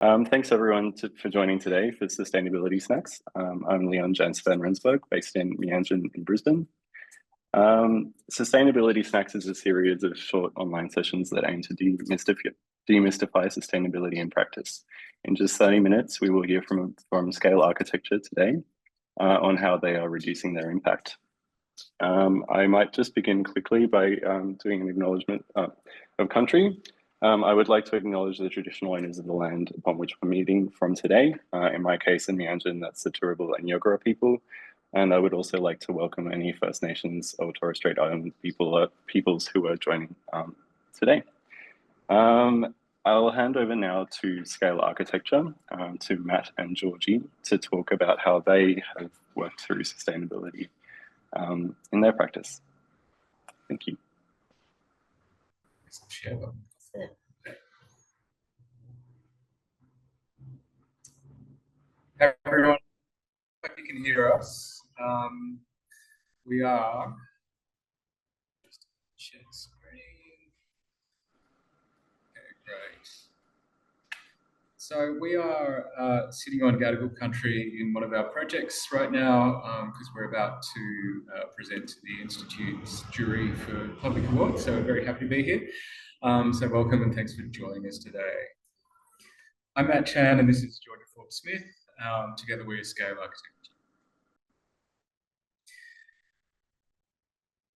Thanks everyone for joining today for Sustainability Snacks. I'm Leon Jans van Rensburg, based in Meanjin in Brisbane. Sustainability Snacks is a series of short online sessions that aim to demystify sustainability in practice. In just 30 minutes, we will hear from Scale Architecture today on how they are reducing their impact. I might just begin quickly by doing an acknowledgement of country. I would like to acknowledge the traditional owners of the land upon which we're meeting from today. In my case, in Meanjin, that's the Turrbal and Gerroa people. And I would also like to welcome any First Nations or Torres Strait Island peoples who are joining today. I'll hand over now to Scale Architecture, to Matt and Georgie, to talk about how they have worked through sustainability in their practice. Thank you. Hey everyone, hope you can hear us. We are just share screen. Okay, great. So we are sitting on Gadigal country in one of our projects right now because we're about to present to the Institute's jury for public awards. So we're very happy to be here. So welcome and thanks for joining us today. I'm Matt Chan and this is Georgia Forbes-Smith. Together we're Scale Architecture.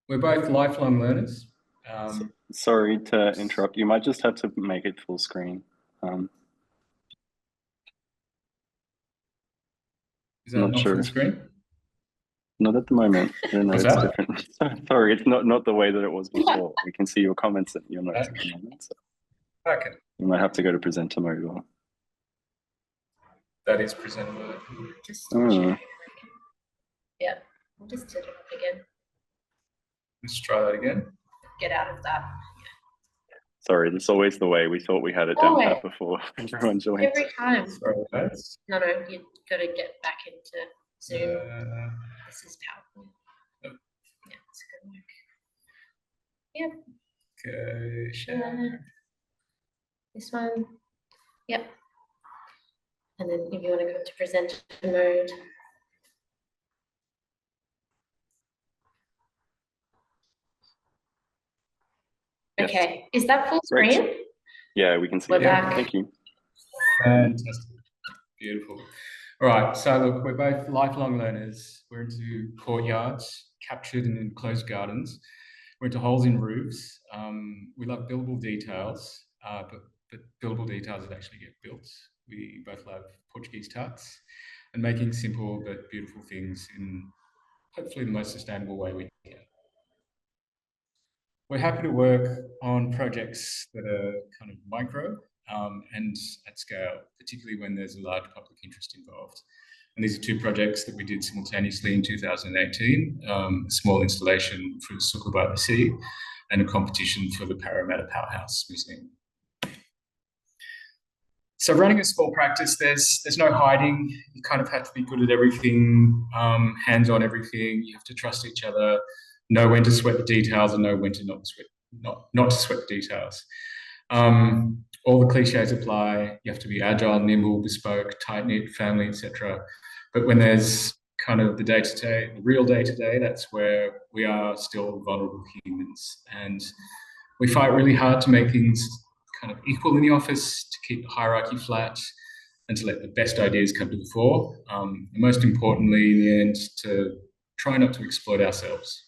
We're both lifelong learners. Sorry to interrupt. You might just have to make it full screen. Is that not full screen? Not at the moment. I don't know, it's different. Sorry, it's not the way that it was before. We can see your comments and your notes at the moment. So okay. You might have to go to presenter mode or... That is presenter mode. Yeah, I'll just set it up again. Let's try that again. Get out of that. Sorry, that's always the way. We thought we had it down pat before everyone joined. Every time. Sorry, no, you've got to get back into Zoom. This is PowerPoint. Yeah, it's good work. Yep. Okay, share. This one. Yep. And then if you want to go to presenter mode. Yes. Okay, is that full screen? Great. Yeah, we can see it. Thank you. Fantastic. Beautiful. All right, so look, we're both lifelong learners. We're into courtyards, captured and enclosed gardens. We're into holes in roofs. We love buildable details, but buildable details that actually get built. We both love Portuguese tuts and making simple but beautiful things in hopefully the most sustainable way we can. We're happy to work on projects that are kind of micro and at scale, particularly when there's a large public interest involved. And these are two projects that we did simultaneously in 2018, a small installation for Sukkot by the Sea and a competition for the Parramatta Powerhouse Museum. So running a small practice, there's no hiding. You kind of have to be good at everything, hands-on everything. You have to trust each other, know when to sweat the details and know when to not to sweat the details. All the cliches apply. You have to be agile, nimble, bespoke, tight-knit, family, etc. But when there's kind of the day-to-day, the real day-to-day, that's where we are still vulnerable humans. And we fight really hard to make things kind of equal in the office, to keep the hierarchy flat, and to let the best ideas come to the fore. And most importantly, in the end, to try not to exploit ourselves.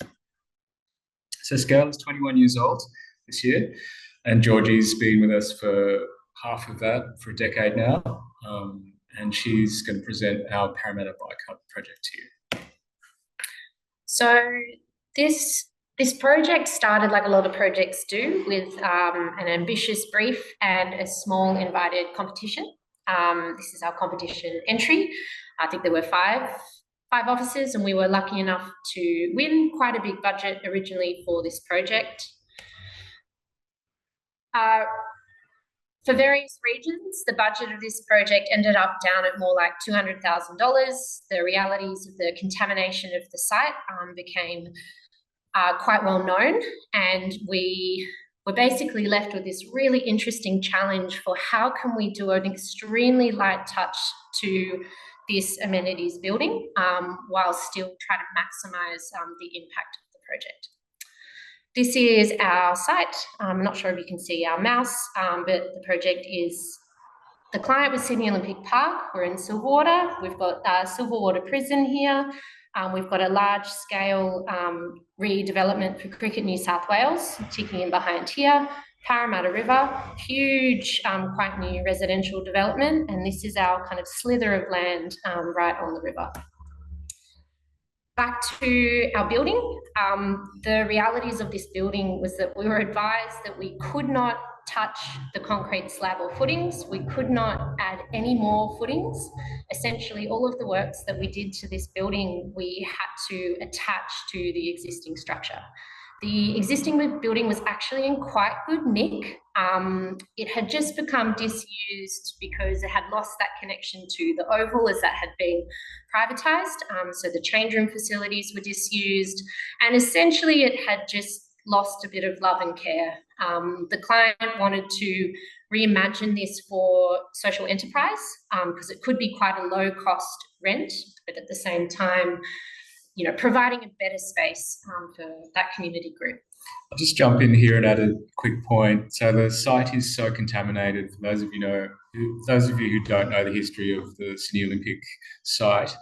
So Scale is 21 years old this year, and Georgie's been with us for half of that, for a decade now, and she's going to present our Parramatta Bike Hub project here. So this project started like a lot of projects do, with an ambitious brief and a small invited competition. This is our competition entry. I think there were five officers, and we were lucky enough to win quite a big budget originally for this project. For various regions, the budget of this project ended up down at more like $200,000. The realities of the contamination of the site became quite well known, and we we're basically left with this really interesting challenge for how can we do an extremely light touch to this amenities building while still trying to maximise the impact of the project. This is our site. I'm not sure if you can see our mouse, but the project is, the client was Sydney Olympic Park. We're in Silverwater. We've got Silverwater Prison here. We've got a large-scale redevelopment for Cricket New South Wales, ticking in behind here. Parramatta River, huge, quite new residential development, and this is our kind of slither of land right on the river. Back to our building, the realities of this building was that we were advised that we could not touch the concrete slab or footings. We could not add any more footings. Essentially, all of the works that we did to this building, we had to attach to the existing structure. The existing building was actually in quite good nick. It had just become disused because it had lost that connection to the Oval as that had been privatised. So the change room facilities were disused, and essentially it had just lost a bit of love and care. The client wanted to reimagine this for social enterprise because it could be quite a low cost rent, but at the same time, you know, providing a better space for that community group. I'll just jump in here and add a quick point. So the site is so contaminated. For those of you who don't know the history of the Sydney Olympic site,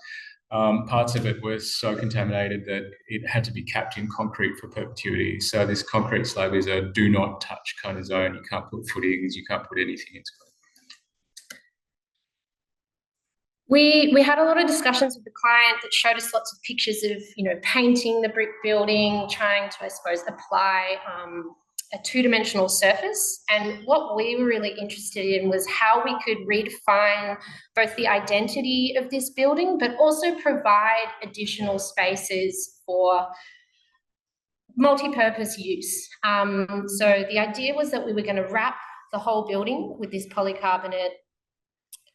parts of it were so contaminated that it had to be capped in concrete for perpetuity. So this concrete slab is a do not touch kind of zone. You can't put footings, you can't put anything into it. We had a lot of discussions with the client that showed us lots of pictures of, you know, painting the brick building, trying to, I suppose, apply a two-dimensional surface. And what we were really interested in was how we could redefine both the identity of this building, but also provide additional spaces for multi-purpose use. So the idea was that we were going to wrap the whole building with this polycarbonate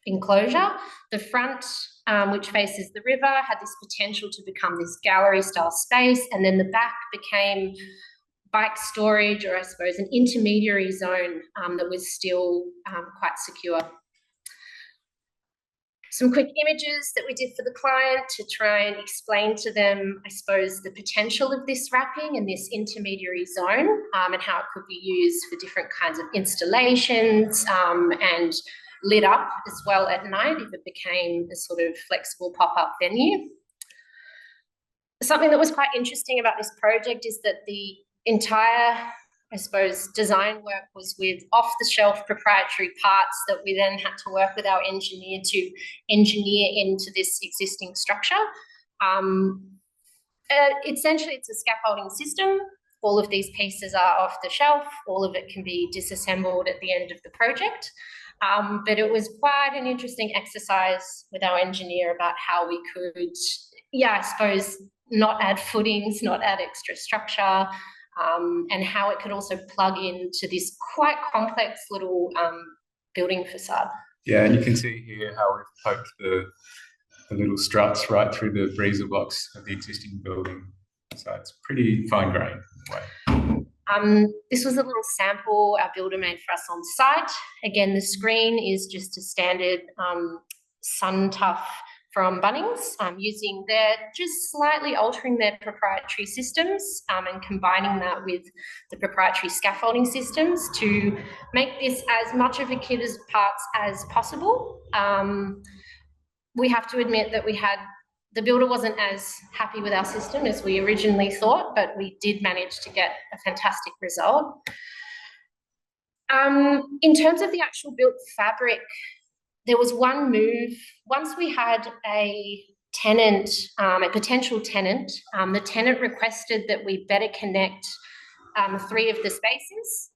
enclosure. The front, which faces the river, had this potential to become this gallery style space, and then the back became bike storage, or I suppose an intermediary zone that was still quite secure. Some quick images that we did for the client to try and explain to them, I suppose, the potential of this wrapping and this intermediary zone and how it could be used for different kinds of installations and lit up as well at night if it became a sort of flexible pop-up venue. Something that was quite interesting about this project is that the entire, I suppose, design work was with off-the-shelf proprietary parts that we then had to work with our engineer to engineer into this existing structure. Essentially, it's a scaffolding system. All of these pieces are off the shelf. All of it can be disassembled at the end of the project. But it was quite an interesting exercise with our engineer about how we could, I suppose, not add footings, not add extra structure, and how it could also plug into this quite complex little building facade. Yeah, and you can see here how we've poked the little struts right through the breezer blocks of the existing building. So it's pretty fine grained in a way. This was a little sample our builder made for us on site. Again, the screen is just a standard Sun Tough from Bunnings, just slightly altering their proprietary systems and combining that with the proprietary scaffolding systems to make this as much of a kit as parts as possible. We have to admit that the builder wasn't as happy with our system as we originally thought, but we did manage to get a fantastic result. In terms of the actual built fabric, there was one move. Once we had a tenant, a potential tenant, the tenant requested that we better connect 3 of the spaces.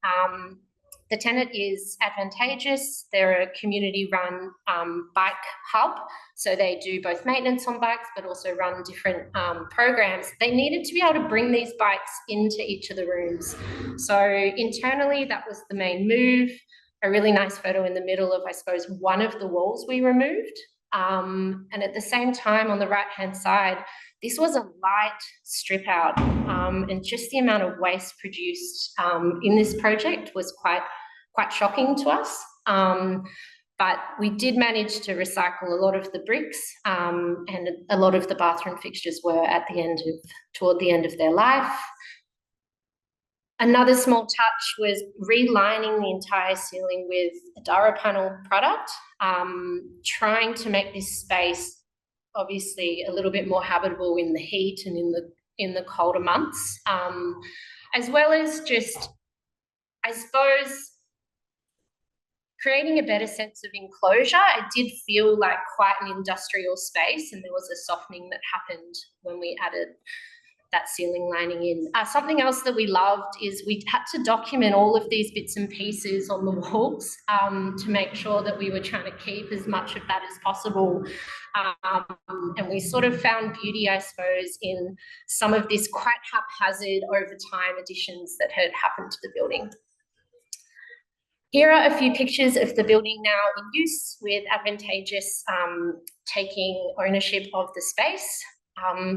The tenant is advantageous. They're a community-run bike hub, so they do both maintenance on bikes but also run different programs. They needed to be able to bring these bikes into each of the rooms. So internally, that was the main move. A really nice photo in the middle of, I suppose, one of the walls we removed. And at the same time, on the right-hand side, This was a light strip out, and just the amount of waste produced in this project was quite shocking to us. But we did manage to recycle a lot of the bricks, and a lot of the bathroom fixtures were toward the end of their life. Another small touch was relining the entire ceiling with a Dara panel product, trying to make this space obviously a little bit more habitable in the heat and in the colder months, as well as just, I suppose, creating a better sense of enclosure. It did feel like quite an industrial space, and there was a softening that happened when we added that ceiling lining in. Something else that we loved is we had to document all of these bits and pieces on the walls to make sure that we were trying to keep as much of that as possible. And we sort of found beauty, I suppose, in some of this quite haphazard over time additions that had happened to the building. Here are a few pictures of the building now in use, with Advantageous taking ownership of the space.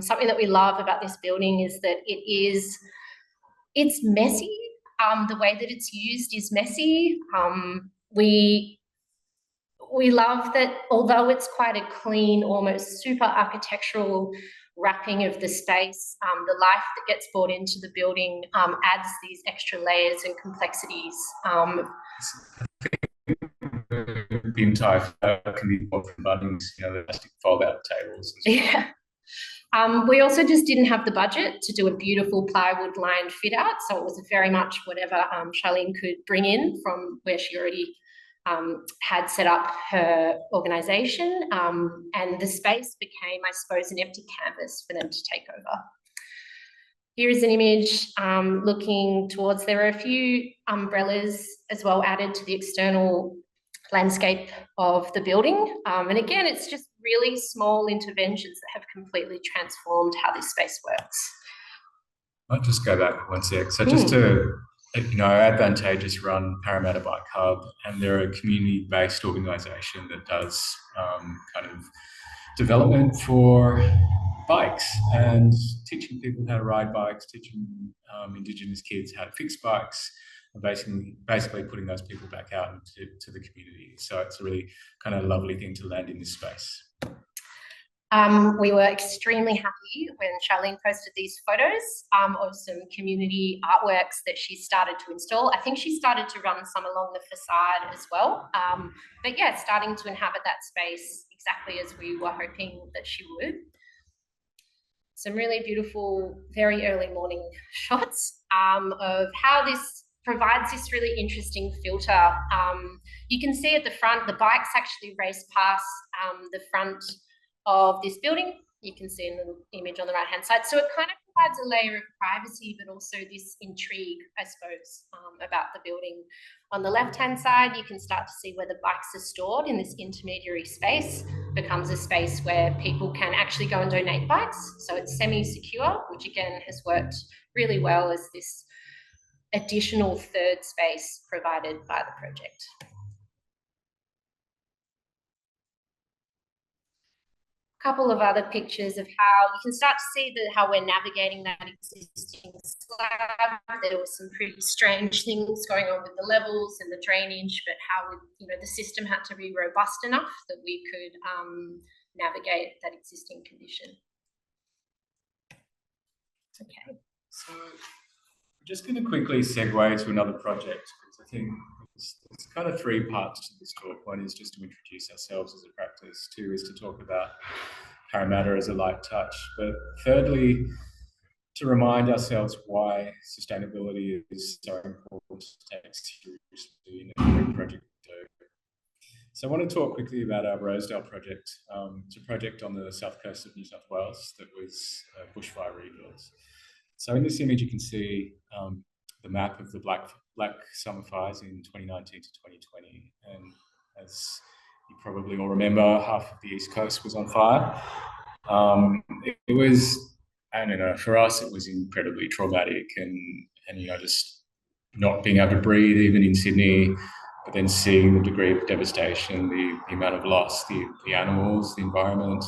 Something that we love about this building is that it's messy. The way that it's used is messy. We love that, although it's quite a clean, almost super architectural wrapping of the space, the life that gets brought into the building adds these extra layers and complexities. The entire can be bought from Bunnings, the plastic fold-out tables. Yeah. We also just didn't have the budget to do a beautiful plywood lined fit out, so it was very much whatever Charlene could bring in from where she already had set up her organisation, and the space became, I suppose, an empty canvas for them to take over. Here is an image looking towards, there are a few umbrellas as well added to the external landscape of the building. And again, it's just really small interventions that have completely transformed how this space works. I'll just go back one sec. So just to, Advantageous run Parramatta Bike Hub, and they're a community-based organisation that does kind of development for bikes and teaching people how to ride bikes, teaching Indigenous kids how to fix bikes, and basically putting those people back out into the community. So it's a really kind of lovely thing to land in this space. We were extremely happy when Charlene posted these photos of some community artworks that she started to install. I think she started to run some along the facade as well. But yeah, starting to inhabit that space exactly as we were hoping that she would. Some really beautiful, very early morning shots of how this provides this really interesting filter. You can see at the front, the bikes actually race past the front of this building. You can see in the image on the right-hand side. So it kind of provides a layer of privacy, but also this intrigue, I suppose, about the building. On the left-hand side, you can start to see where the bikes are stored in this intermediary space. It becomes a space where people can actually go and donate bikes. So it's semi-secure, which again has worked really well as this additional third space provided by the project. Couple of other pictures of how you can start to see how we're navigating that existing slab. There were some pretty strange things going on with the levels and the drainage, but how the system had to be robust enough that we could navigate that existing condition. Okay. So I'm just going to quickly segue to another project, because I think there's kind of three parts to this talk. One is just to introduce ourselves as a practice. Two is to talk about Parramatta as a light touch. But thirdly, to remind ourselves why sustainability is so important to take seriously in every project we do. So I want to talk quickly about our Rosedale project. It's a project on the south coast of New South Wales that was bushfire rebuilds. So in this image, you can see the map of the Black Summer fires in 2019 to 2020. And as you probably all remember, half of the East Coast was on fire. It was, I don't know, for us, it was incredibly traumatic and just not being able to breathe, even in Sydney, but then seeing the degree of devastation, the amount of loss, the animals, the environment,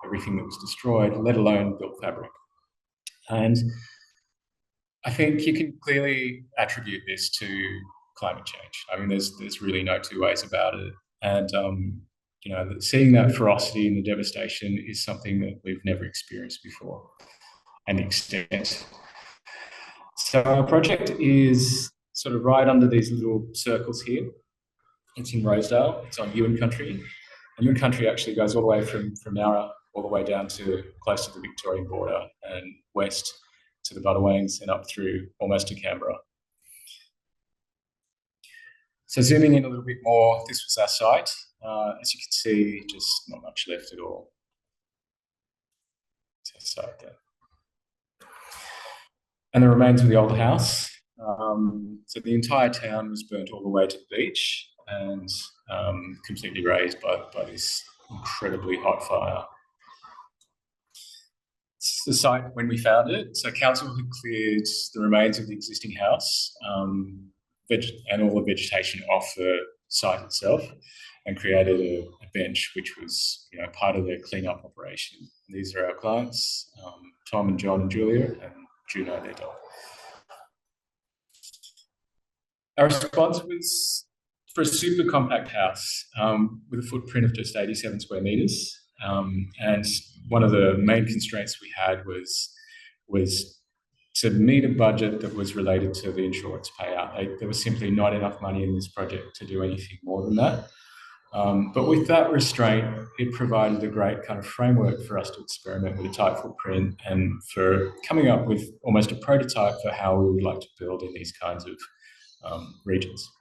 everything that was destroyed, let alone built fabric. And I think you can clearly attribute this to climate change. I mean, there's really no two ways about it. And you know, seeing that ferocity and the devastation is something that we've never experienced before, and the extent. So our project is sort of right under these little circles here. It's in Rosedale. It's on Yuin country. And Yuin country actually goes all the way from Nowra all the way down to close to the Victorian border and west to the Budawangs and up through almost to Canberra. So zooming in a little bit more, this was our site. As you can see, just not much left at all. It's our site there. And the remains of the old house. So the entire town was burnt all the way to the beach and completely razed by this incredibly hot fire. This is the site when we found it. So council had cleared the remains of the existing house and all the vegetation off the site itself, and created a bench, which was, you know, part of their cleanup operation. And these are our clients, Tom and John and Julia, and Juno, their dog. Our response was for a super compact house with a footprint of just 87 square metres. And one of the main constraints we had was to meet a budget that was related to the insurance payout. There was simply not enough money in this project to do anything more than that. But with that restraint, it provided a great kind of framework for us to experiment with a tight footprint and for coming up with almost a prototype for how we would like to build in these kinds of regions.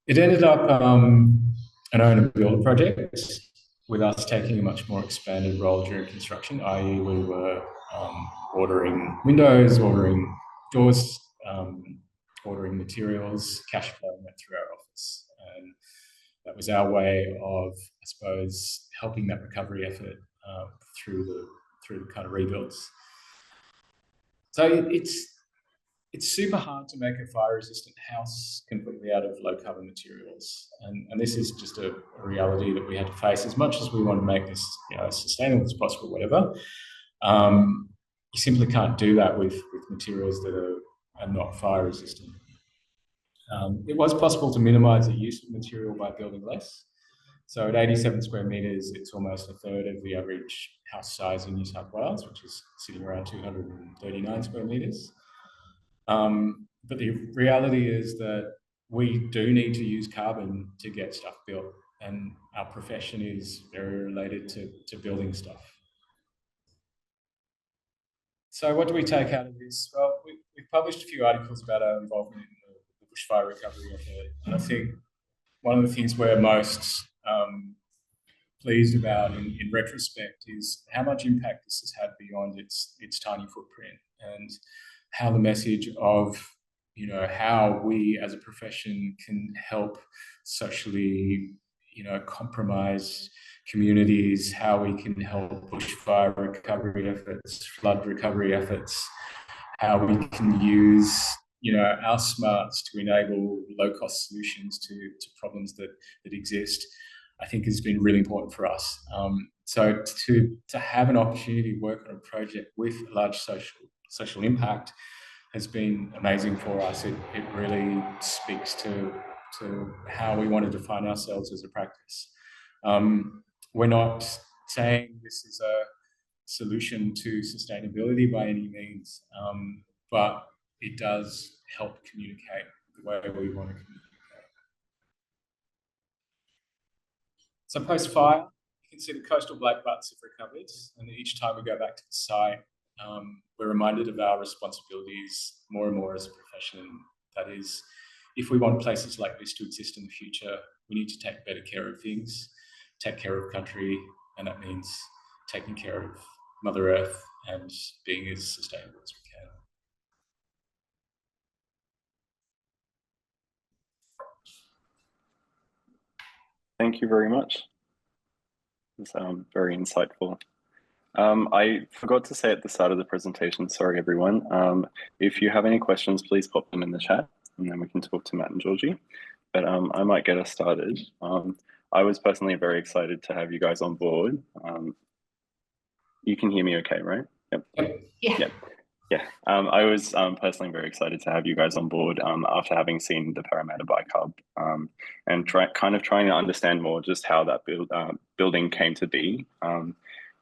It ended up an owner-builder project, with us taking a much more expanded role during construction, i.e. we were ordering windows, ordering doors, ordering materials, cash flowing that through our office. And that was our way of, I suppose, helping that recovery effort through the kind of rebuilds. So it's super hard to make a fire-resistant house completely out of low-carbon materials, and this is just a reality that we had to face. As much as we want to make this, you know, as sustainable as possible, whatever, you simply can't do that with materials that are not fire-resistant. It was possible to minimise the use of material by building less. So at 87 square metres, it's almost a third of the average house size in New South Wales, which is sitting around 239 square metres. But the reality is that we do need to use carbon to get stuff built, and our profession is very related to building stuff. So what do we take out of this? Well, we've published a few articles about our involvement in the bushfire recovery effort, and I think one of the things we're most pleased about in retrospect is how much impact this has had beyond its tiny footprint, and how the message of, you know, how we as a profession can help socially, you know, compromised communities, how we can help bushfire recovery efforts, flood recovery efforts, how we can use, you know, our smarts to enable low-cost solutions to problems that exist, I think has been really important for us. So to have an opportunity to work on a project with a large social impact has been amazing for us. It really speaks to how we want to define ourselves as a practice. We're not saying this is a solution to sustainability by any means, but it does help communicate the way we want to communicate. So post-fire, you can see the coastal black butts have recovered, and each time we go back to the site, we're reminded of our responsibilities more and more as a profession. That is, if we want places like this to exist in the future, we need to take better care of things, take care of country, and that means taking care of Mother Earth and being as sustainable as we can. Thank you very much. It's very insightful. I forgot to say at the start of the presentation, sorry everyone, if you have any questions, please pop them in the chat and then we can talk to Matt and Georgie. But I might get us started. I was personally very excited to have you guys on board. You can hear me okay, right? Yep. Yeah. Yep. Yeah, I was personally very excited to have you guys on board after having seen the Parramatta Bike Hub and kind of trying to understand more just how that building came to be.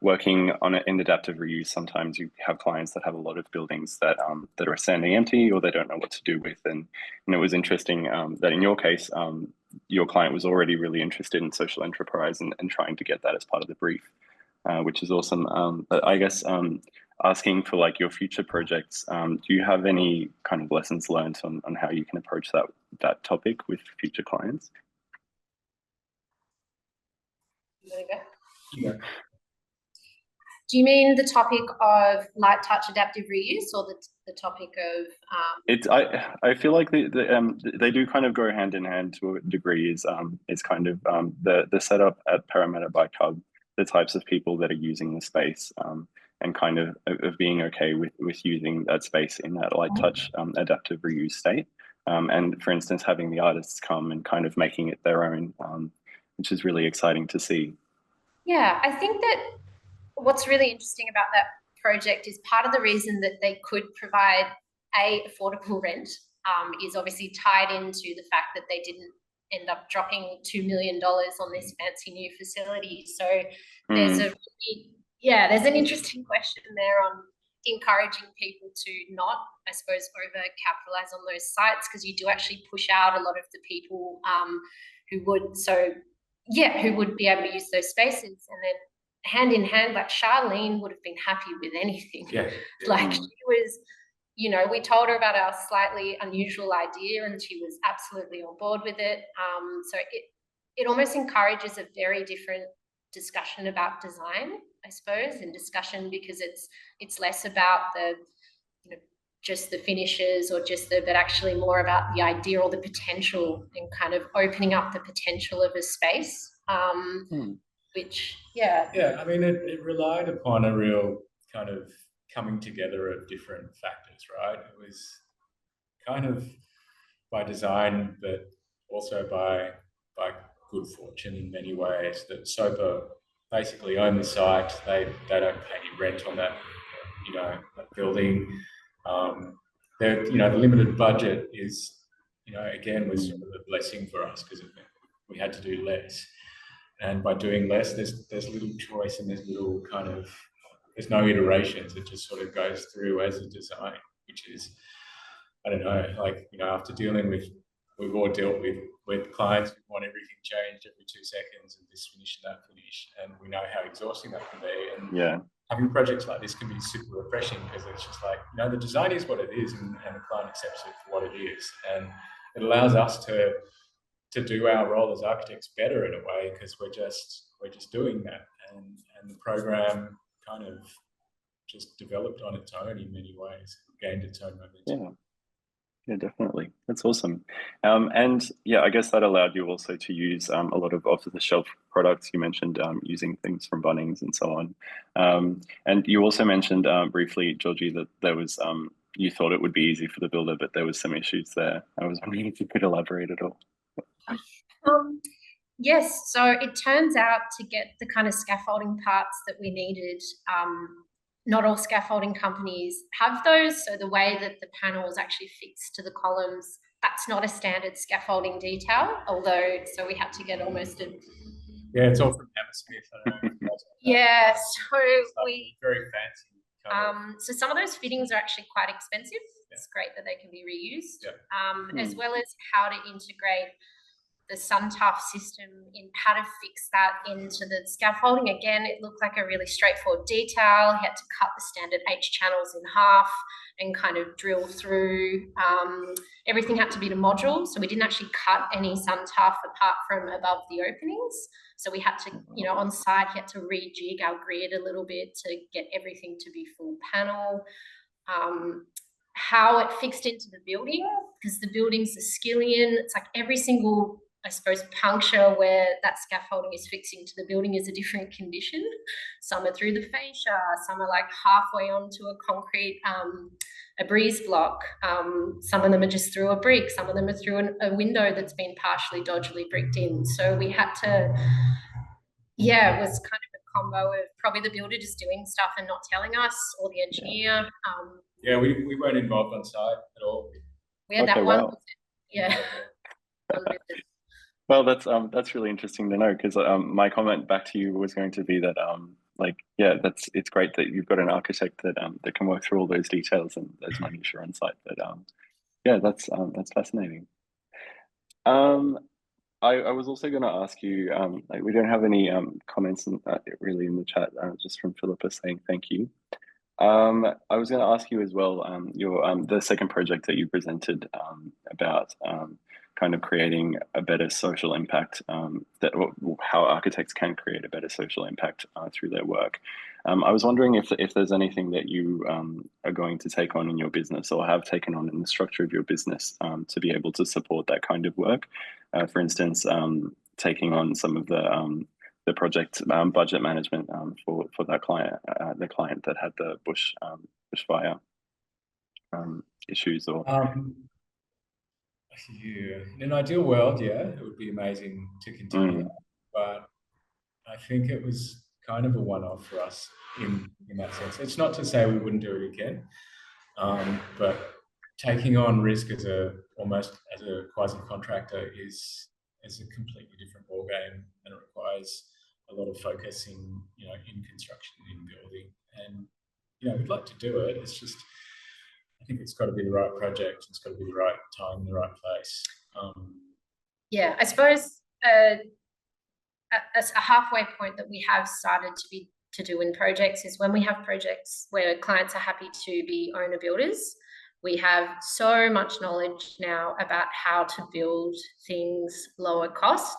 Working on it in adaptive reuse, sometimes you have clients that have a lot of buildings that that are standing empty or they don't know what to do with. And it was interesting that in your case, your client was already really interested in social enterprise and trying to get that as part of the brief, which is awesome. But I guess asking for like your future projects, do you have any kind of lessons learned on how you can approach that topic with future clients? Yeah. Do you mean the topic of light touch adaptive reuse, or the topic of? It's I feel like they do kind of go hand in hand to a degree. Is kind of the setup at Parramatta Bike Hub, the types of people that are using the space, and kind of being okay with using that space in that light touch adaptive reuse state. And for instance, having the artists come and kind of making it their own, which is really exciting to see. Yeah, I think that what's really interesting about that project is part of the reason that they could provide affordable rent is obviously tied into the fact that they didn't end up dropping $2 million on this fancy new facility. So there's there's an interesting question there on encouraging people to not, I suppose, over capitalize on those sites, because you do actually push out a lot of the people who would be able to use those spaces. And then hand in hand, like Charlene would have been happy with anything. Yeah. Like she was, we told her about our slightly unusual idea and she was absolutely on board with it. So it almost encourages a very different discussion about design, I suppose, and discussion because it's less about the, just the finishes or but actually more about the idea or the potential and kind of opening up the potential of a space. Which, yeah, I mean, it relied upon a real kind of coming together of different factors, right? It was kind of by design, but also by good fortune in many ways. That SOPA basically own the site. They don't pay any rent on that, that building. The limited budget is, again, was sort of a blessing for us because we had to do less. And by doing less, there's little choice and there's no iterations. It just sort of goes through as a design, which is, I don't know, after we've all dealt with clients who want everything changed every 2 seconds and this finish and that finish, and we know how exhausting that can be. And having projects like this can be super refreshing because it's just like, the design is what it is and the client accepts it for what it is. And it allows us to do our role as architects better in a way because we're just doing that, and the program kind of just developed on its own in many ways, gained its own momentum. Yeah, definitely. That's awesome. And yeah, I guess that allowed you also to use a lot of off-the-shelf products. You mentioned using things from Bunnings and so on. And you also mentioned briefly, Georgie, that there was you thought it would be easy for the builder, but there was some issues there. I was wondering if you could elaborate at all. Yes, so it turns out to get the kind of scaffolding parts that we needed, not all scaffolding companies have those. So the way that the panel is actually fixed to the columns, that's not a standard scaffolding detail, so we had to get almost a... Yeah, it's all from Hammersmith. Yeah, so we... Very fancy. So some of those fittings are actually quite expensive. Yeah. It's great that they can be reused, as well as how to integrate the SunTough system in how to fix that into the scaffolding. Again, it looked like a really straightforward detail. He had to cut the standard H channels in half and kind of drill through. Everything had to be to module, so we didn't actually cut any SunTough apart from above the openings. So we had to, on site, he had to rejig our grid a little bit to get everything to be full panel. How it fixed into the building, because the building's a skillion. It's like every single I suppose, puncture where that scaffolding is fixing to the building is a different condition. Some are through the fascia, some are like halfway onto a concrete, a breeze block. Some of them are just through a brick, some of them are through a window that's been partially dodgily bricked in. So we had to, yeah, it was kind of a combo of probably the builder just doing stuff and not telling us, or the engineer. Yeah, we weren't involved on site at all. We had that one, yeah. Well, that's really interesting to know, because my comment back to you was going to be that like, yeah, it's great that you've got an architect that that can work through all those details and those minutiae on site. But yeah, that's fascinating. I was also going to ask you, like, we don't have any comments really in the chat, just from Philippa saying thank you. I was going to ask you as well, your the second project that you presented about kind of creating a better social impact, how architects can create a better social impact through their work. I was wondering if there's anything that you are going to take on in your business, or have taken on in the structure of your business, to be able to support that kind of work. For instance, taking on some of the project budget management for that client, the client that had the bushfire issues, or yeah, in an ideal world, yeah, it would be amazing to continue, but I think it was kind of a one-off for us in that sense. It's not to say we wouldn't do it again, but taking on risk almost as a quasi-contractor is a completely different ballgame, and it requires a lot of focus in construction, in building, and we'd like to do it. It's just, I think it's got to be the right project. It's got to be the right time, the right place. Yeah, I suppose a halfway point that we have started to do in projects is when we have projects where clients are happy to be owner builders. We have so much knowledge now about how to build things lower cost.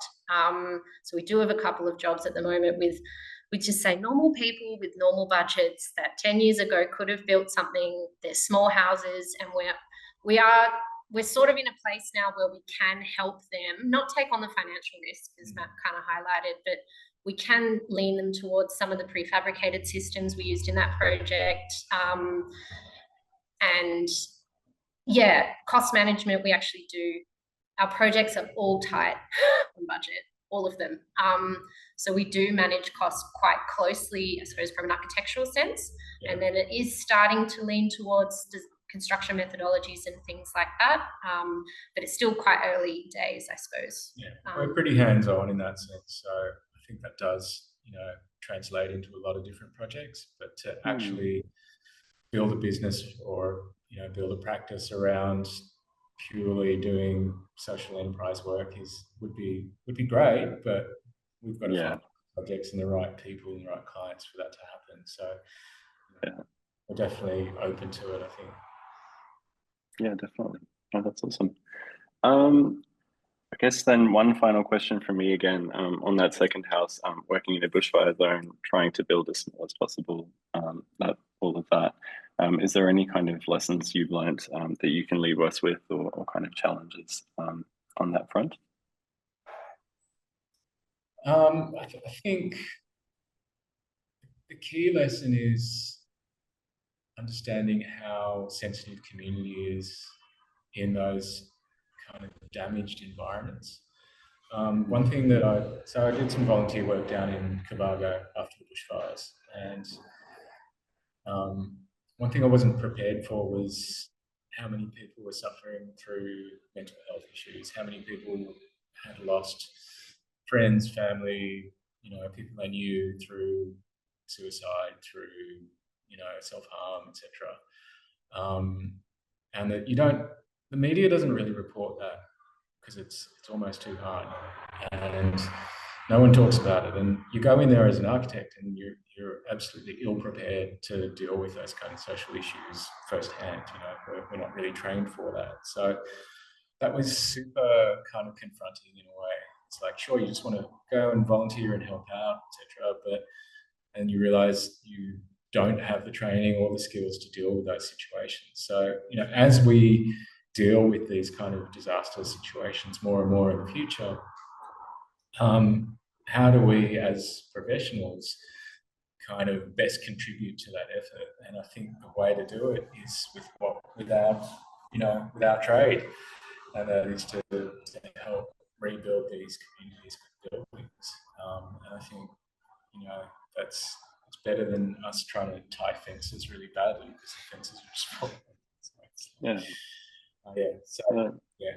So we do have a couple of jobs at the moment with, we just say, normal people with normal budgets that 10 years ago could have built something. They're small houses, and we're sort of in a place now where we can help them not take on the financial risk, as Matt kind of highlighted, but we can lean them towards some of the prefabricated systems we used in that project. And yeah, cost management, we actually do. Our projects are all tight on budget, all of them. So we do manage costs quite closely, I suppose, from an architectural sense. Yeah. And then it is starting to lean towards construction methodologies and things like that. But it's still quite early days, I suppose. Yeah, we're pretty hands-on in that sense. So I think that does, translate into a lot of different projects. But to actually build a business or, build a practice around purely doing social enterprise work would be great, but we've got to find projects and the right people and the right clients for that to happen. So we're definitely open to it, I think. Yeah, definitely. Oh, that's awesome. I guess then one final question from me again, on that second house, working in a bushfire zone, trying to build as small as possible, all of that. Is there any kind of lessons you've learned that you can leave us with, or kind of challenges on that front? I think the key lesson is understanding how sensitive community is in those kind of damaged environments. One thing that I did some volunteer work down in Cobargo after the bushfires, and one thing I wasn't prepared for was how many people were suffering through mental health issues, how many people had lost friends, family, people they knew through suicide, through, self-harm, etc. And that the media doesn't really report that because it's almost too hard, and no one talks about it. And you go in there as an architect and you're absolutely ill prepared to deal with those kind of social issues firsthand. We're not really trained for that. So that was super kind of confronting in a way. It's like, sure, you just want to go and volunteer and help out, etc. And you realize you don't have the training or the skills to deal with those situations. So, as we deal with these kind of disaster situations more and more in the future, how do we as professionals kind of best contribute to that effort? And I think the way to do it is with our trade, and that is to help rebuild these communities with buildings. And I think it's better than us trying to tie fences really badly, because the fences are just falling.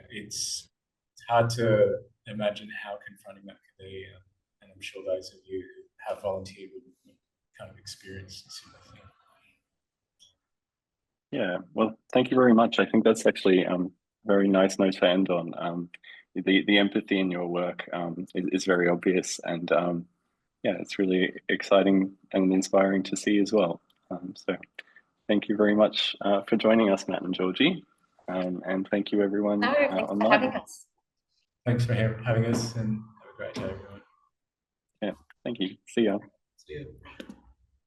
It's hard to imagine how confronting that can be, and I'm sure those of you who have volunteered would kind of experience a similar thing. Yeah, well, thank you very much. I think that's actually a very nice note to end on. The empathy in your work is very obvious, and yeah, it's really exciting and inspiring to see as well. So thank you very much for joining us, Matt and Georgie, and thank you everyone thanks online. for having us. Thanks for having us, and have a great day, everyone. Yeah, thank you. See ya. See you.